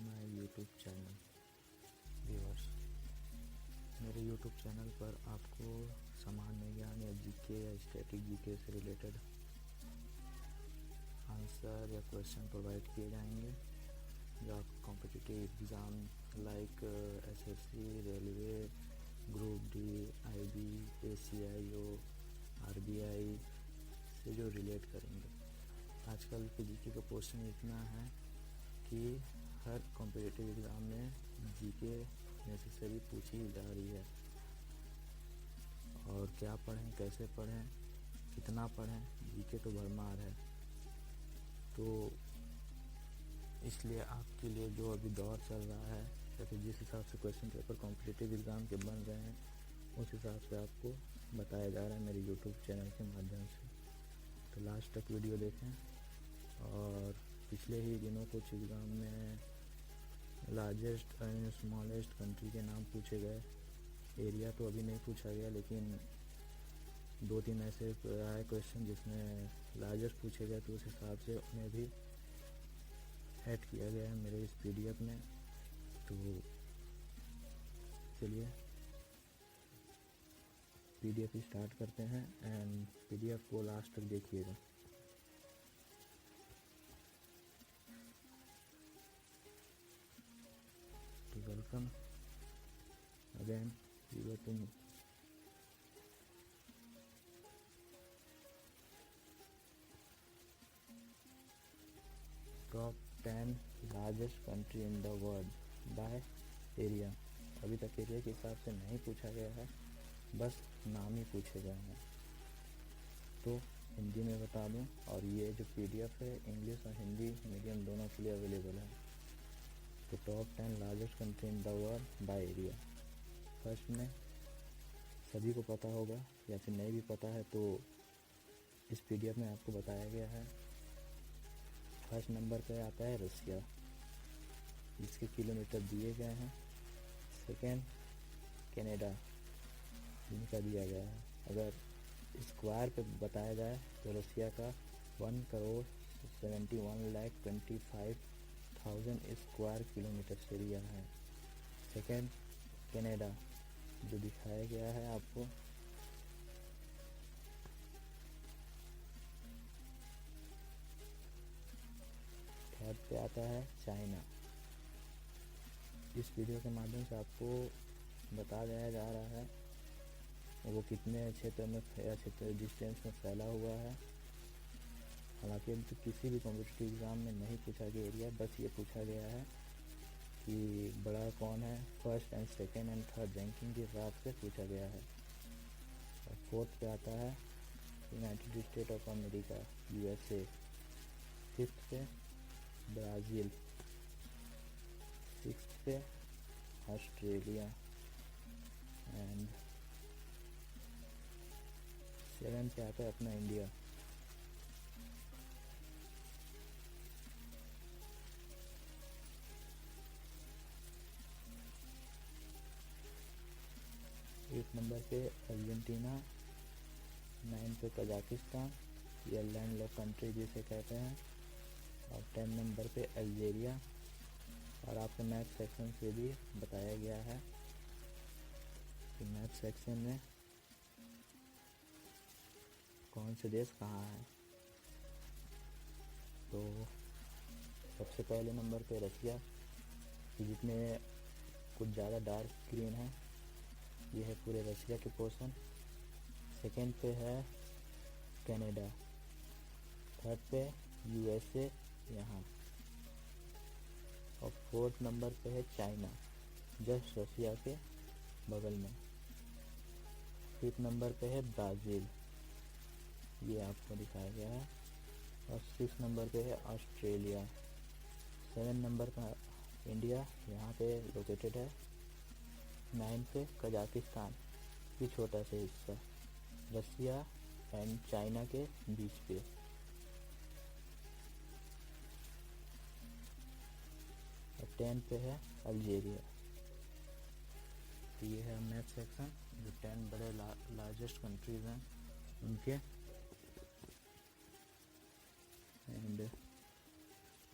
My YouTube channel viewers. मेरे YouTube channel पर आपको सामान्य ज्ञान या जीके या स्टैटिक जीके से रिलेटेड आंसर या क्वेश्चन प्रोवाइड किए जाएंगे जो आप competitive exam like SSC, railway, group D, IB, ACIO, RBI से जो रिलेट करेंगे। आजकल के जीके का पोर्शन इतना है कि हर कॉम्पिटिटिव एग्ज़ाम में जीके नेसेसरी पूछी जा रही है, और क्या पढ़ें, कैसे पढ़ें, कितना पढ़ें, जीके तो भरमार है। तो इसलिए आपके लिए जो अभी दौर चल रहा है या फिर जिस हिसाब से क्वेश्चन पेपर कॉम्पिटिटिव एग्ज़ाम के बन रहे हैं उस हिसाब से आपको बताया जा रहा है मेरे यूट्यूब चैनल के माध्यम से। तो लास्ट तक वीडियो देखें। और पिछले ही दिनों कुछ एग्ज़ाम में लार्जेस्ट एंड स्मॉलेस्ट कंट्री के नाम पूछे गए। एरिया तो अभी नहीं पूछा गया, लेकिन 2-3 ऐसे आए क्वेश्चन जिसमें लार्जेस्ट पूछे गए, तो उस हिसाब से उन्हें भी ऐड किया गया है मेरे इस पीडीएफ में। तो चलिए पीडीएफ स्टार्ट करते हैं एंड पीडीएफ को लास्ट तक देखिएगा। तो welcome again viewer to me. Top 10 largest country in the world by area. अभी तक एरिया के हिसाब से नहीं पूछा गया है, बस नाम ही पूछे गए हैं। तो हिंदी में बता दूं, और ये जो पीडीएफ है इंग्लिश और हिंदी मीडियम दोनों के लिए अवेलेबल है। तो top 10 largest country in the world by area. First में सभी को पता होगा, या फिर नहीं भी पता है तो इस पीडीएफ में आपको बताया गया है। फर्स्ट नंबर पे आता है रसिया, जिसके किलोमीटर दिए गए हैं। सेकेंड कनाडा, जिनका दिया गया है। अगर स्क्वायर पे बताया जाए तो रसिया का 1,71,25,000 स्क्वायर किलोमीटर एरिया है। सेकेंड कनाडा, जो दिखाया गया है आपको। थर्ड पे आता है चाइना। इस वीडियो के माध्यम से आपको बता दिया जा रहा है वो कितने क्षेत्र में या क्षेत्र डिस्टेंस में फैला हुआ है। हालांकि तो किसी भी कॉम्पिटिटिव एग्ज़ाम में नहीं पूछा गया एरिया, बस ये पूछा गया है कि बड़ा कौन है। First and second and third ranking के हिसाब से पूछा गया है। और फोर्थ पे आता है United state of America USA. Fifth पे ब्राज़ील। सिक्स्थ पे ऑस्ट्रेलिया एंड सेवन पे आता है अपना इंडिया। एट नंबर पे अर्जेंटीना। 9 पे कजाकिस्तान, या लैंडलॉक कंट्री जिसे कहते हैं। और 10 नंबर पे अल्जीरिया। और आपके मैथ सेक्शन से भी बताया गया है कि मैथ सेक्शन में कौन से देश कहाँ है। तो सबसे पहले नंबर पे रसिया, जिसमें कुछ ज़्यादा डार्क ग्रीन है, ये है पूरे रसिया के पोर्शन। सेकेंड पे है कनाडा। थर्ड पे यूएसए यहाँ। और फोर्थ नंबर पे है चाइना, जस्ट रसिया के बगल में। फिफ्थ नंबर पे है ब्राज़ील, ये आपको दिखाया गया है। और सिक्स नंबर पे है ऑस्ट्रेलिया। 7 नंबर का इंडिया यहाँ पे लोकेटेड है। 9 पे कजाकिस्तान, ये छोटा सा हिस्सा रसिया एंड चाइना के बीच पे। और 10 पे है अल्जीरिया। तो ये है मैथ सेक्शन, जो 10 बड़े लार्जेस्ट कंट्रीज हैं उनके। एंड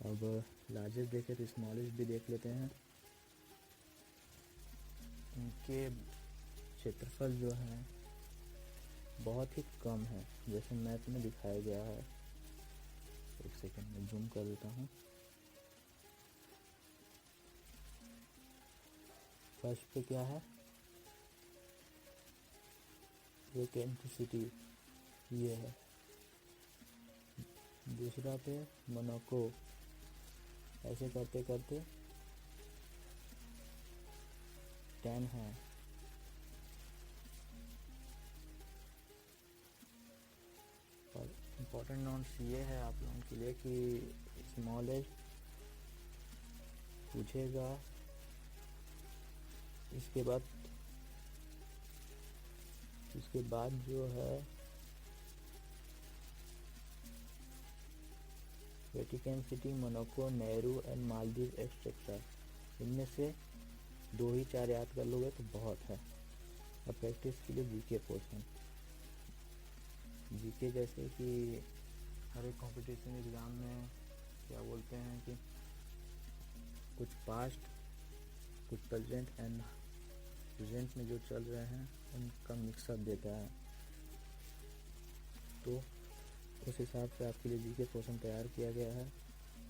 अब लार्जेस्ट देखें तो स्मॉलेस्ट भी देख लेते हैं। इनके क्षेत्रफल जो है बहुत ही कम है, जैसे मैप में दिखाया गया है। एक सेकंड में जूम कर देता हूँ। फर्स्ट पे क्या है, वेकेंट सिटी ये है। दूसरा पे मोनाको, ऐसे करते करते 10 है। और इम्पोर्टेंट नोट्स ये है आप लोगों के लिए कि स्मॉलेस्ट पूछेगा, इसके बाद जो है Vatican city, Monaco, Nehru and Maldives etcetera. इनमें से 2 ही 4 याद कर लोगे तो बहुत है। अब प्रैक्टिस के लिए जीके पोर्शन। जीके जैसे कि हर एक कंपटीशन एग्ज़ाम में क्या बोलते हैं कि कुछ पास्ट, कुछ प्रेजेंट एंड प्रेजेंट में जो चल रहे हैं उनका मिक्सअप देता है। तो उस हिसाब से आपके लिए जीके पोर्शन तैयार किया गया है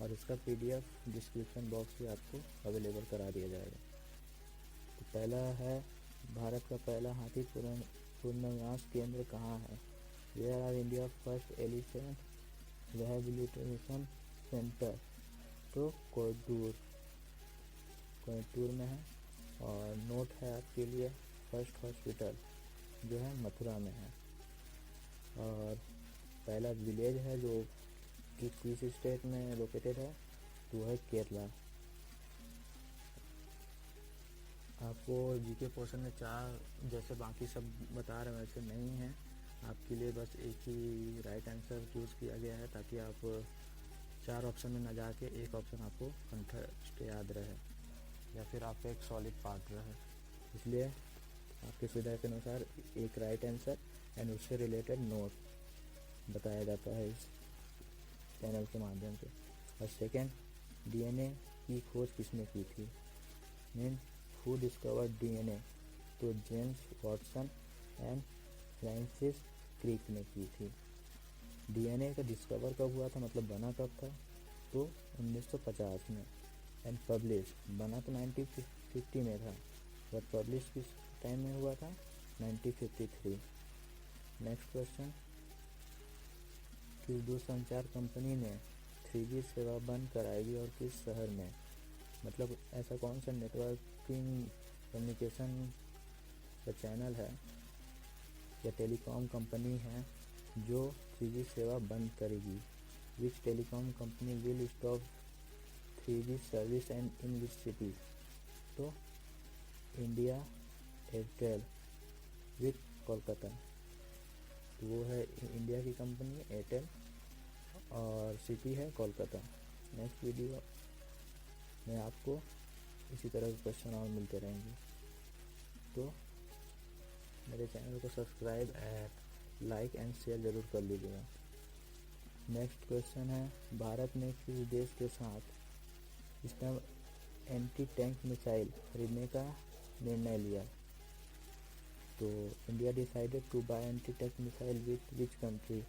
और इसका पीडीएफ डिस्क्रिप्शन बॉक्स में आपको अवेलेबल करा दिया जाएगा। तो पहला है, भारत का पहला हाथी पुनर्वास केंद्र कहाँ है? Where are India first elephant rehabilitation centre? तो कोयम्बटूर में है। और नोट है आपके लिए, फर्स्ट हॉस्पिटल जो है मथुरा में है। और पहला विलेज है जो कि किस स्टेट में लोकेटेड है, तो है केरला। आपको जीके पोर्शन में 4 जैसे बाकी सब बता रहे हैं वैसे नहीं है, आपके लिए बस एक ही राइट आंसर चूज़ किया गया है ताकि आप 4 ऑप्शन में न जाके एक ऑप्शन आपको कंठस्थ याद रहे या फिर आपका एक सॉलिड पार्ट रहे। इसलिए आपकी सुविधा के अनुसार एक राइट आंसर एंड उससे रिलेटेड नोट बताया जाता है इस चैनल के माध्यम से। और सेकेंड, डीएनए की खोज किसने की थी? Mean who discovered DNA? तो James Watson and Francis Crick ने की थी। डीएनए का डिस्कवर कब हुआ था, मतलब बना कब था? तो 1950 में। एंड पब्लिश, बना तो 1950 में था, बट पब्लिश किस टाइम में हुआ था? 1953। नेक्स्ट क्वेश्चन, किस दूरसंचार कंपनी ने 3G सेवा बंद कराएगी और किस शहर में? मतलब ऐसा कौन सा नेटवर्किंग कम्युनिकेशन का चैनल है या टेलीकॉम कंपनी है जो 3G सेवा बंद करेगी? Which telecom company will stop 3G service and in which city? तो इंडिया एयरटेल विथ कोलकाता। तो वो है इंडिया की कंपनी एयरटेल और सिटी है कोलकाता। नेक्स्ट वीडियो में आपको इसी तरह के क्वेश्चन और मिलते रहेंगे, तो मेरे चैनल को subscribe and like and share ज़रूर कर लीजिएगा। नेक्स्ट क्वेश्चन है, भारत ने किस देश के साथ इसका एंटी टैंक मिसाइल खरीदने का निर्णय लिया? तो India decided to buy anti tank missile with which country?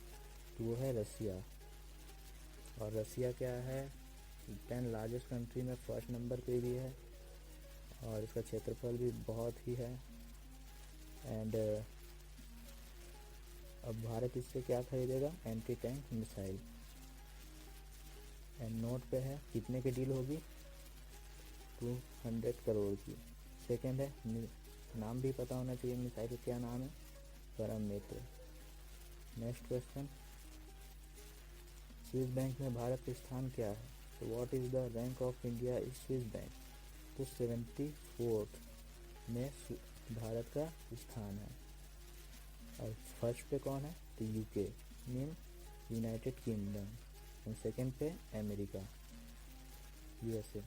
तो वो है रसिया। और रसिया क्या है, 10 लार्जेस्ट कंट्री में फर्स्ट नंबर पे भी है और इसका क्षेत्रफल भी बहुत ही है। एंड अब भारत इससे क्या खरीदेगा? Anti tank missile. And note पे है कितने की डील होगी? 200 करोड़ की। सेकेंड है, नाम भी पता होना चाहिए मिसाइल का क्या नाम है, परम मित्र। नेक्स्ट क्वेश्चन, स्विस बैंक में भारत का स्थान क्या है? तो what is the rank of India is Swiss bank? तो 74th में भारत का स्थान है। और फर्स्ट पे कौन है? तो यूके मीन यूनाइटेड किंगडम। और सेकेंड पे अमेरिका यूएसए।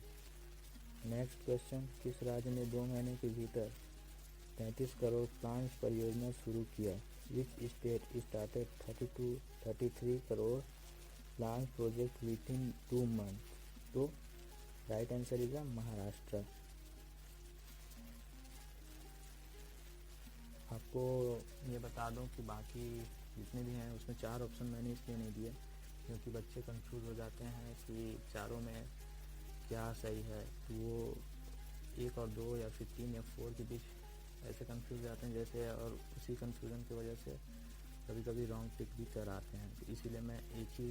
नेक्स्ट क्वेश्चन, किस राज्य ने 2 महीने के भीतर 33 करोड़ प्लांट्स परियोजना शुरू किया? Which state started 33 crore plant project with in 2 months? तो राइट आंसर इज महाराष्ट्र। आपको ये बता दूं कि बाकी जितने भी हैं उसमें 4 ऑप्शन मैंने इसलिए नहीं दिए क्योंकि बच्चे कंफ्यूज हो जाते हैं कि चारों में क्या सही है, तो वो 1 और 2 या फिर 3 या 4 के बीच ऐसे कंफ्यूज हो जाते हैं जैसे, और उसी कंफ्यूजन की वजह से कभी कभी रॉन्ग टिक भी कराते हैं। तो इसीलिए मैं एक ही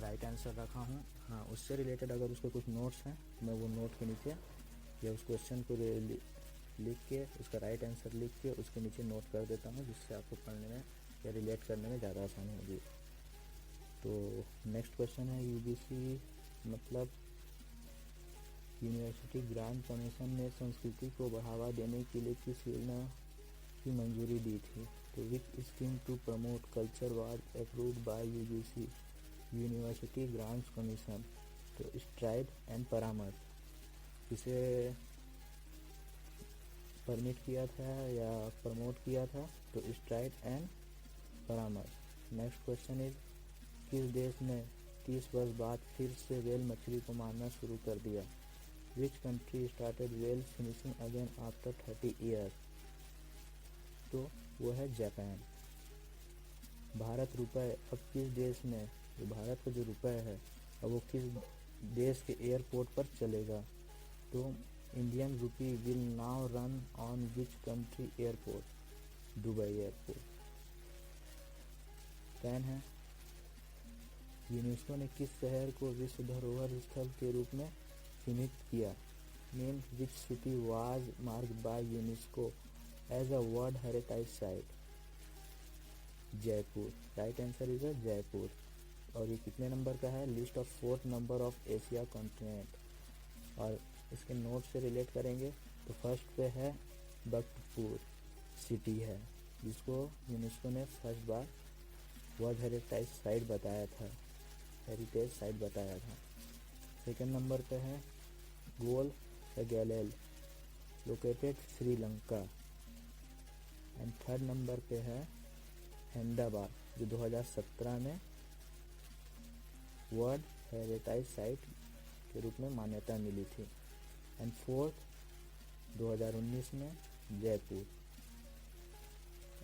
राइट आंसर रखा हूँ। हाँ, उससे रिलेटेड अगर उसके कुछ नोट्स हैं मैं वो नोट के नीचे या उस क्वेश्चन को लिख के उसका राइट आंसर लिख के उसके नीचे नोट कर देता हूँ, जिससे आपको पढ़ने में या रिलेट करने में ज़्यादा आसानी होगी। तो नेक्स्ट क्वेश्चन है यूजीसी मतलब यूनिवर्सिटी ग्रांट कमीशन ने संस्कृति को बढ़ावा देने के लिए किस योजना की मंजूरी दी थी? तो which scheme to promote culture was approved by UGC university grants commission? तो स्ट्राइड एंड परामर्श इसे परमिट किया था या प्रमोट किया था? तो स्ट्राइड एंड परामर्श। नेक्स्ट क्वेश्चन इज किस देश ने 30 वर्ष बाद फिर से व्हेल मछली को मारना शुरू कर दिया? Which country started whale finishing again after 30 years? तो वो है जापान। भारत रुपए अब किस देश में, जो भारत का जो रुपए है अब वो किस देश के एयरपोर्ट पर चलेगा? तो Indian rupee will now run on which country airport? Dubai airport. 10 है यूनेस्को ने किस शहर को विश्व धरोहर स्थल के रूप में चिन्हित किया? Name which city was marked by UNESCO as a world heritage site? Jaipur. Right answer is Jaipur. और ये कितने नंबर का है? List of 4th number of Asia continent. और इसके नोट से रिलेट करेंगे तो फर्स्ट पे है बख्तपुर सिटी है, जिसको यूनेस्को ने फर्स्ट बार वर्ल्ड हेरिटेज साइट बताया था, सेकेंड नंबर पे है गोल गैलेल located Sri Lanka. And third number पे है अहमदाबाद जो 2017 में वर्ल्ड हेरिटेज साइट के रूप में मान्यता मिली थी। एंड फोर्थ 2019 में Jaipur.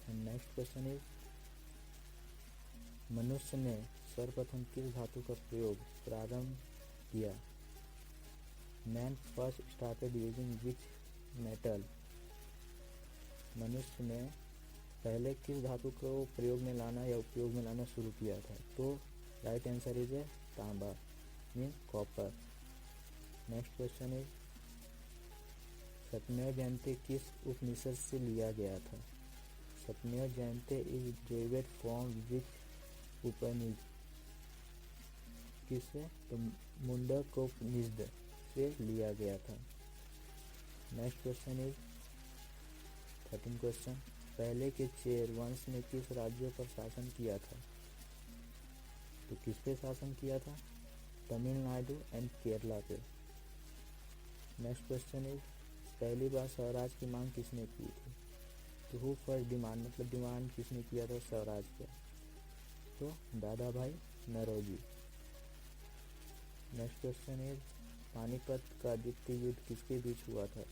And next question is मनुष्य ने सर्वप्रथम किस धातु का प्रयोग प्रारंभ किया? Man first started using which metal? मनुष्य ने पहले किस धातु को प्रयोग में लाना या उपयोग में लाना शुरू किया था? तो राइट आंसर इज तांबा mean copper. Next question is सत्यमेव जयते किस उपनिषद से लिया गया था? सत्यमेव जयते इज डेरिवेड फ्रॉम विच उपनिषद? किससे? तो मुंडकोपनिषद से लिया गया था। नेक्स्ट क्वेश्चन इज 13 क्वेश्चन पहले के चेर वंश ने किस राज्य पर शासन किया था? तो किस पे शासन किया था? तमिलनाडु एंड केरला पे। नेक्स्ट क्वेश्चन इज पहली बार स्वराज की मांग किसने की थी? तो हु फर्स्ट डिमांड मतलब डिमांड किसने किया था स्वराज पे? तो Dadabhai Naoroji. Next question is Panipat का द्वितीय युद्ध किसके बीच हुआ था?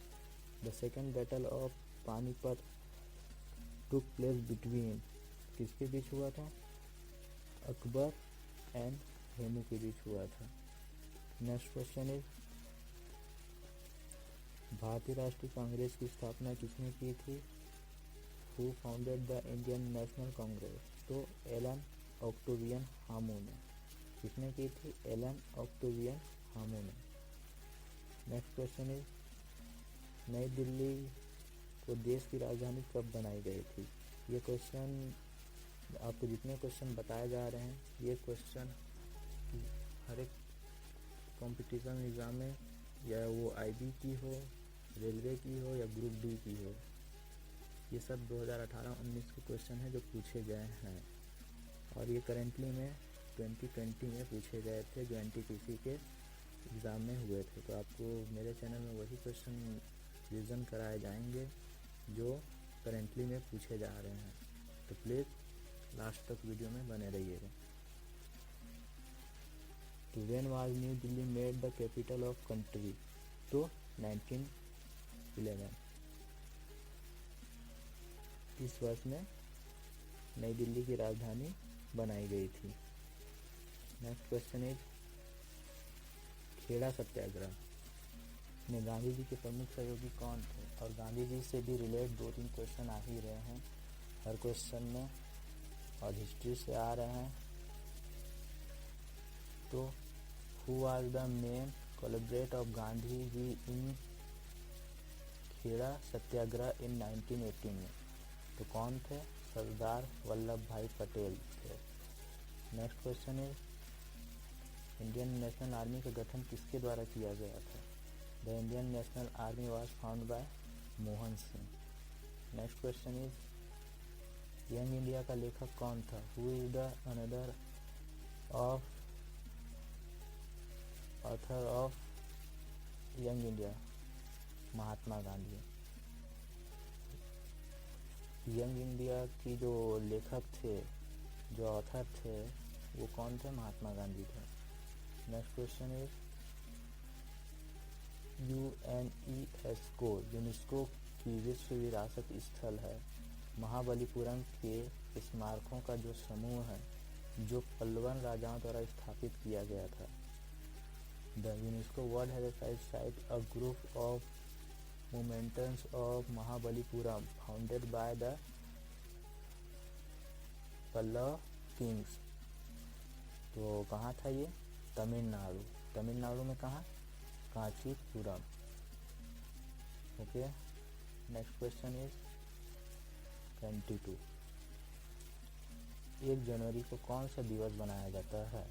The second battle of Panipat took place between किसके बीच हुआ था? अकबर एंड हेमू के बीच हुआ था। नेक्स्ट क्वेश्चन इज भारतीय राष्ट्रीय कांग्रेस की स्थापना किसने की थी? Who founded the Indian national Congress? तो एलन ऑक्टेवियन हामू ने। किसने की थी? एलन ऑक्टेवियन हामू ने। नेक्स्ट क्वेश्चन इज नई दिल्ली को देश की राजधानी कब बनाई गई थी? ये क्वेश्चन आपको जितने क्वेश्चन बताए जा रहे हैं ये क्वेश्चन हर एक कंपटीशन एग्ज़ाम में या वो आईबी की हो, रेलवे की हो या ग्रुप डी की हो, ये सब 2018-19 के क्वेश्चन हैं जो पूछे गए हैं। और ये करेंटली में 2020 में पूछे गए थे जो एनटीपीसी के एग्ज़ाम में हुए थे। तो आपको मेरे चैनल में वही क्वेश्चन रिवीजन कराए जाएंगे जो करेंटली में पूछे जा रहे हैं। तो प्लीज़ लास्ट तक वीडियो में बने रहिएगा। तो when was new Delhi made the capital of country, तो 1911। इस वर्ष में नई दिल्ली की राजधानी बनाई गई थी। नेक्स्ट क्वेश्चन इज खेड़ा सत्याग्रह में गांधी जी के प्रमुख सहयोगी कौन थे? और गांधी जी से भी रिलेट 2-3 क्वेश्चन आ ही रहे हैं हर क्वेश्चन में, और हिस्ट्री से आ रहे हैं। तो who was the main collaborator of Gandhi ji in Kheda Satyagraha in 1918 में? तो कौन थे? सरदार वल्लभ भाई पटेल थे। Next question is Indian national army का गठन किसके द्वारा किया गया था? The Indian national army was found by Mohan Singh. Next question is young India का लेखक कौन था? Who is the another of author of young India? Mahatma Gandhi. Young India की जो लेखक थे, जो ऑथर थे, वो कौन थे? महात्मा गांधी थे। नेक्स्ट क्वेश्चन इज यूनेस्को की विश्व विरासत स्थल है महाबलीपुरम के स्मारकों का जो समूह है, जो पल्लवन राजाओं द्वारा स्थापित किया गया था। The UNESCO world heritage site a group of monuments of Mahabalipuram founded by the Pallava kings. तो कहाँ था ये? तमिलनाडु। तमिलनाडु में कहाँ? Kanchipuram. Okay. Next question is 22। 1 जनवरी को कौन सा दिवस बनाया जाता है?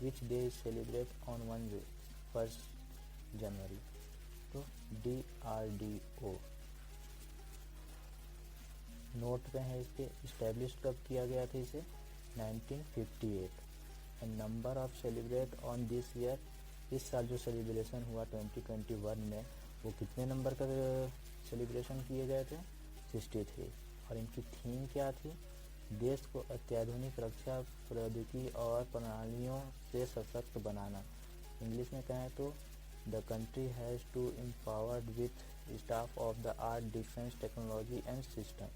Which day is celebrate on 1 January? तो DRDO। नोट पे है इसके। इस्टेब्लिश कब किया गया था इसे? 1958। And number of celebrate on this year, इस साल जो सेलिब्रेशन हुआ 2021 में, वो कितने नंबर का सेलिब्रेशन किए गए थे? 63। और इनकी थीम क्या थी? देश को अत्याधुनिक रक्षा प्रौद्योगिकी और प्रणालियों से सशक्त बनाना। इंग्लिश में कहें तो the country has to empowered with staff of the art defence technology and system.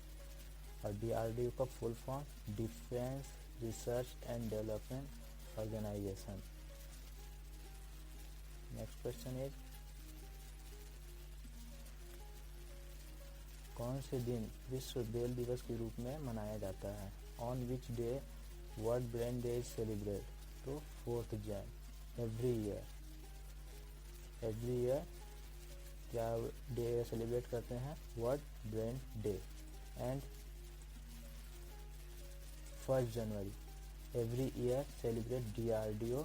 और DRDO का full form defence research and development organisation. Next question is कौन से दिन विश्व ब्रेल दिवस के रूप में मनाया जाता है? On which day world brain day is celebrate? तो 4 जैन। एवरी ईयर क्या डे सेलिब्रेट करते हैं? World brain day. And 1 January every year celebrate DRDO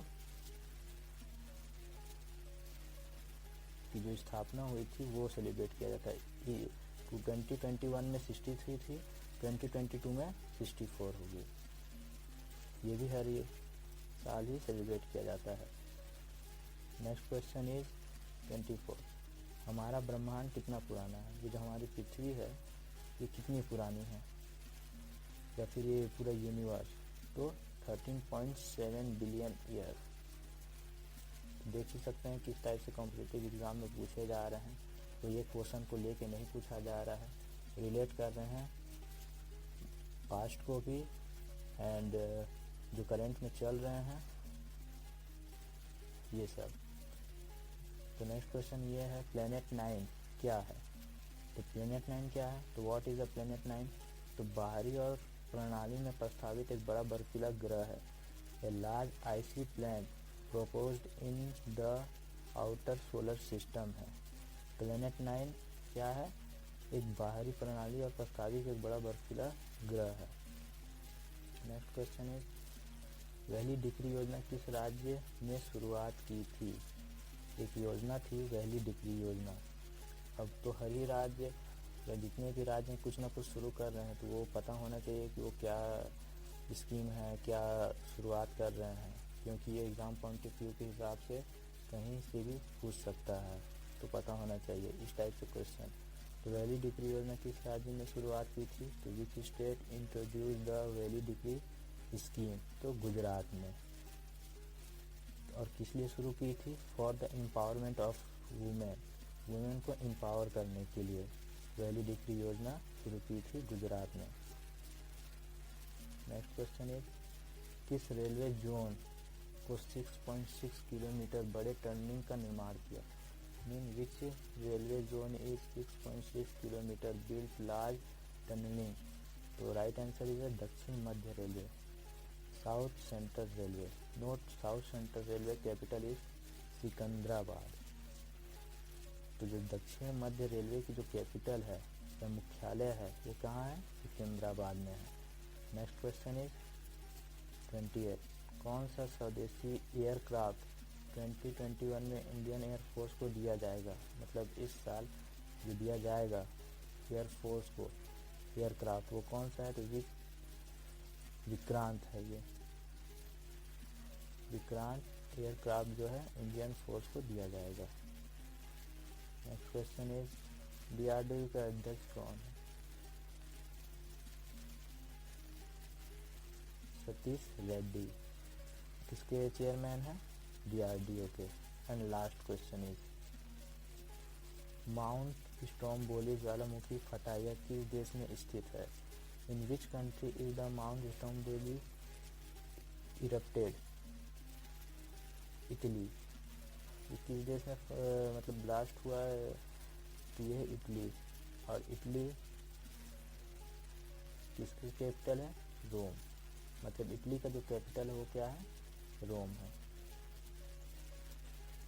की जो स्थापना हुई थी वो सेलिब्रेट किया जाता है। 2021 में 63 थी, 2022 में 64 होगी। ये भी हर साल ही सेलिब्रेट किया जाता है। Next question is 24। हमारा ब्रह्मांड कितना पुराना है? ये जो हमारी पृथ्वी है ये कितनी पुरानी है, या फिर ये पूरा यूनिवर्स? तो 13.7 बिलियन ईयर। देख ही सकते हैं किस टाइप से कॉम्पिटिटिव एग्जाम में पूछे जा रहे हैं। तो ये क्वेश्चन को लेके नहीं पूछा जा रहा है, रिलेट कर रहे हैं पास्ट को भी एंड जो करंट में चल रहे हैं ये सब। तो नेक्स्ट क्वेश्चन ये है प्लेनेट 9 क्या है? तो प्लेनेट 9 क्या है? तो व्हाट इज अ प्लेनेट 9? तो बाहरी और प्रणाली में प्रस्तावित एक बड़ा बर्फीला ग्रह है। A large icy planet proposed in the outer solar system है। प्लेनेट 9 क्या है? एक बाहरी प्रणाली और प्रस्तावित एक बड़ा बर्फीला ग्रह है। Next question is valley decree योजना किस राज्य ने शुरुआत की थी? एक योजना थी वैली डिक्री योजना। अब तो हर ही राज्य या जितने भी राज्य कुछ ना कुछ शुरू कर रहे हैं, तो वो पता होना चाहिए कि वो क्या स्कीम है, क्या शुरुआत कर रहे हैं, क्योंकि ये एग्ज़ाम पॉइंट ऑफ व्यू के हिसाब से कहीं से भी पूछ सकता है, तो पता होना चाहिए इस टाइप से क्वेश्चन। तो वैली डिक्री योजना किस राज्य में शुरुआत की थी? तो which state introduce the valley decree scheme? तो गुजरात में। और किस लिए शुरू की थी? For the empowerment of women, women को एम्पावर करने के लिए पहली डिक्री योजना शुरू की थी गुजरात में। नेक्स्ट क्वेश्चन इज किस रेलवे जोन को 6.6 किलोमीटर बड़े टर्निंग का निर्माण किया? Mean which railway zone is 6.6 kilometre built large tunnelling? तो राइट आंसर इज दक्षिण मध्य railway, south central railway. Note south central railway capital is Secunderabad. तो जो दक्षिण मध्य रेलवे की जो कैपिटल है या मुख्यालय है वो कहाँ है? सिकंदराबाद में है। नेक्स्ट क्वेश्चन इज 28 कौन सा स्वदेशी एयरक्राफ्ट 2021 में इंडियन एयरफोर्स को दिया जाएगा? मतलब इस साल जो दिया जाएगा एयरफोर्स को एयरक्राफ्ट वो कौन सा है? तो विक्रांत है। ये विक्रांत एयरक्राफ्ट जो है इंडियन फोर्स को दिया जाएगा। नेक्स्ट क्वेश्चन इज DRDO का अध्यक्ष कौन है? सतीश रेड्डी। किसके चेयरमैन है? DRDO के। And last question is mount Stromboli ज्वालामुखी फटाया किस देश में स्थित है? In which country is the mount Stromboli erupted? Italy. किस देश में मतलब ब्लास्ट हुआ है? तो ये है इटली। और इटली किसकी कैपिटल है? रोम। मतलब इटली का जो कैपिटल है वो क्या है? रोम है।